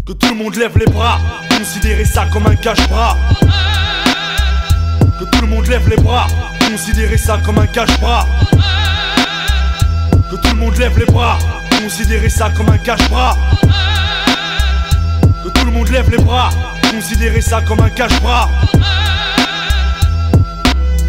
Que tout le monde lève les bras, considérez ça comme un cache-bras. Que tout le monde lève les bras, considérez ça comme un cache-bras. Que tout le monde lève les bras, considérez ça comme un cache-bras. Que tout le monde lève les bras, considérez ça comme un cache-bras.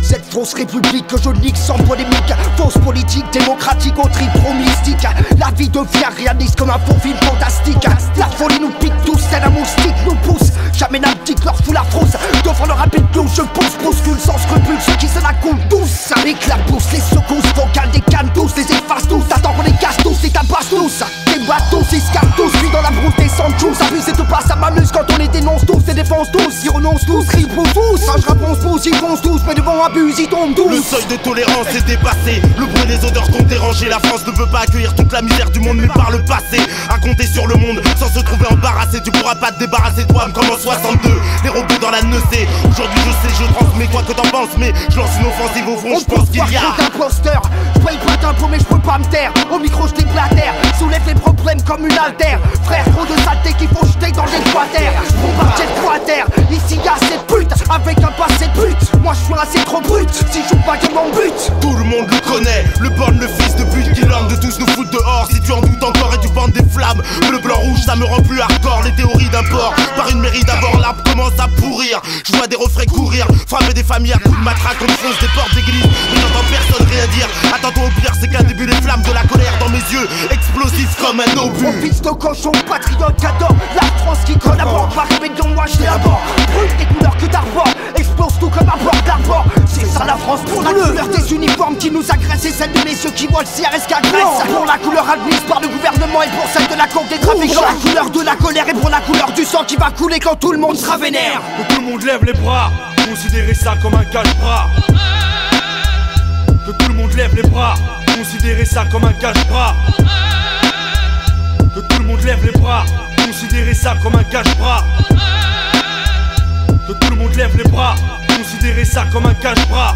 Cette fausse république que je nique sans polémique, fausse politique démocratique au trop mystique. La vie devient réaliste comme un faux film fantastique. La folie nous pique tous, tel un moustique nous pousse. Jamais n'abdique, leur fout la frousse. Devant le rapide cloche, je pousse, bouscule sans scrupule ceux qui se la coulent tous. Éclabousse, les secousses vocales des cannes tous, les efface tous. T'attends qu'on les casse tous, les tabasse tous. Les bateaux s'escapent tous, puis dans la brousse descendent tous. Abuse et te passe, ça m'amuse quand on les dénonce tous. Les défense tous, ils renoncent tous, crient tous. Quand je réponds tous, ils foncent tous, mais devant abuse, ils tombent tous. Le seuil de tolérance est dépassé. Le bruit et les odeurs t'ont dérangé. La France ne veut pas accueillir toute la misère du monde, mais par le passé. À compter sur le monde sans se trouver embarrassé. Tu pourras pas te débarrasser de toi comme en 62. Dérobé dans la nocée. Aujourd'hui je sais, je transmets quoi que t'en penses. Mais je lance une offensive au fond, je pense qu'il y a imposteur. Je paye pas d'impôts mais je peux pas me taire. Au micro je t'éblatère, soulève les problèmes comme une altère. Frère, trop de saleté qu'il faut jeter dans l'équateur. Bombardier de quater, ici y'a ces putes avec un passé de pute. Moi je suis assez trop brut, si je joue pas que mon but. Tout le monde le connaît, le borne, le fils de pute qui l'homme de tous nous foutre dehors. Si tu en doutes encore et tu bandes des flammes, bleu, blanc, rouge, ça me rend plus hardcore. Les théories d'un port, par une mairie d'abord, l'arbre commence à pourrir. Je vois des refrains courir, frapper des familles à coups de matraque. On fonce des portes d'église, mais j'entends personne rien dire. Attends-toi au pire, c'est qu'un début, les flammes de la colère dans mes yeux, explosifs comme un obus. Mon fils de cochon, patriote qu'adore la France qui collabore. Par rébellion, moi je l'élabore. Brûle des couleurs que t'arbores, explose tout comme un bord d'arbor. C'est ça la France pour la couleur des uniformes qui nous agressent et celle de messieurs qui voient le CRS qu'agresse. Pour la couleur admise par le gouvernement et pour celle de la cour des trafiquants. Pour la couleur de la colère et pour la couleur du sang qui va couler quand tout le monde sera vénère. Que tout le monde lève les bras, considérez ça comme un cache-bras. Que tout le monde lève les bras, considérez ça comme un cache-bras. Que tout le monde lève les bras, considérez ça comme un cache-bras. Que tout le monde lève les bras, considérez ça comme un cache-bras.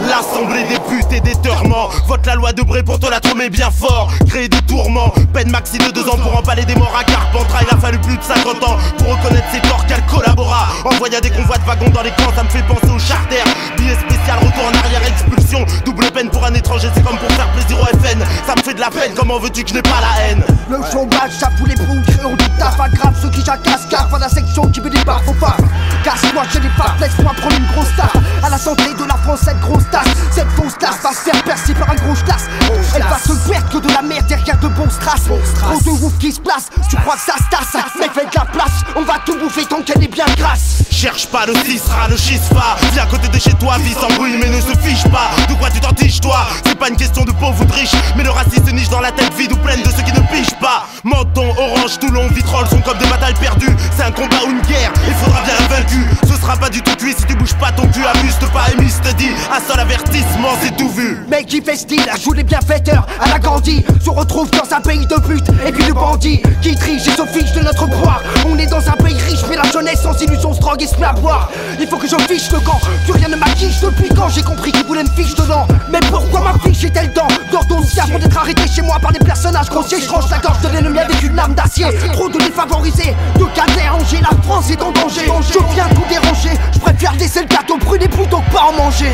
L'assemblée des putes et des tourments. Vote la loi de Bré pour te la trommer bien fort. Créer des tourments, peine maxi de 2 ans pour empaler des morts à Carpentras. Il a fallu plus de 50 ans pour reconnaître ses torts qu'elle collabora. Envoya des convois de wagons dans les camps, ça me fait penser au charter. Billet spécial, retour en arrière, expulsion. Double peine pour un étranger, c'est comme pour faire plaisir au FN. Ça me fait de la peine, comment veux-tu que je n'ai pas la haine? Le chômage, ça fout les bouts, créons du taf aggrave ceux qui jacassent, gaffe à la section qui met des barres au phare. Casse-moi chez les papes, laisse-moi prendre une grosse taf. À la santé de la France, cette grosse tasse, cette fausse tasse va se faire percer par un gros classe. Elle va se perdre que de la merde derrière de bons strass. Trop de ouf qui se place, tu crois que ça se tasse? Mec, fais de la place, on va tout bouffer tant qu'elle est bien grasse. Cherche pas le cisra, le chispa. Viens à côté de chez toi, vie s'embrouille mais ne se fiche pas. De quoi tu t'en tiges toi? C'est pas une question de pauvre ou de riche, mais le racisme se niche dans la tête vide ou pleine de ceux qui ne pigent pas. Menton, orange, Toulon, vitrolles sont comme des batailles perdues. C'est un combat ou une guerre, il faudra bien un vaincu. Ce sera pas du tout cuit si tu bouges pas ton cul. Amuse-te pas, émise te dit, un seul avertissement c'est tout vu. Mec qui fait style, joue les bienfaiteurs à la Gandhi. Se retrouve dans un pays de pute et puis de bandits qui trichent et se fichent de notre pouvoir. On est dans un pays riche mais la jeunesse sans illusion se drogue et se met à boire. Il faut que je fiche le camp, plus rien ne m'acquiche depuis quand j'ai compris qu'ils voulaient me fiche dedans. Mais pourquoi ma fiche est-elle dans leur dossier avant d'être arrêté chez moi par des personnages grossiers? Je tranche la gorge de l'ennemi avec une lame d'acier. Trop de défavorisés, de cas dérangés, la France est en danger. Je viens tout déranger, je préfère laisser le gâteau brûler plutôt que pas en manger.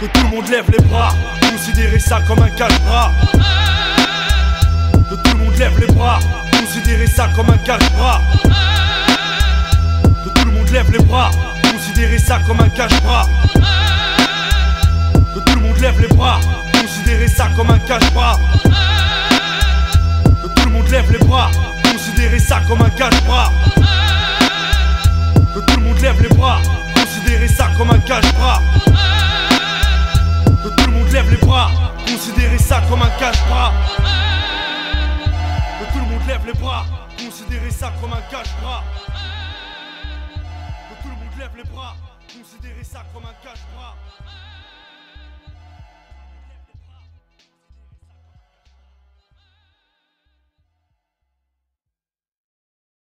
Que tout le monde lève les bras, considérez ça comme un cache-bras. Que tout le monde lève les bras, considérez ça comme un cache-bras. Que tout le monde lève les bras, considérez ça comme un cache-bras. Que tout le monde lève les bras, considérez ça comme un cache-bras. Que tout le monde lève les bras, considérez ça comme un cache-bras. Que tout le monde lève les bras, considérez ça comme un cache-bras. Que tout le monde lève les bras, considérez ça comme un cache-bras. Que tout le monde lève les bras, considérez ça comme un cache-bras. Que tout le monde lève les bras, considérez ça comme un cache-bras.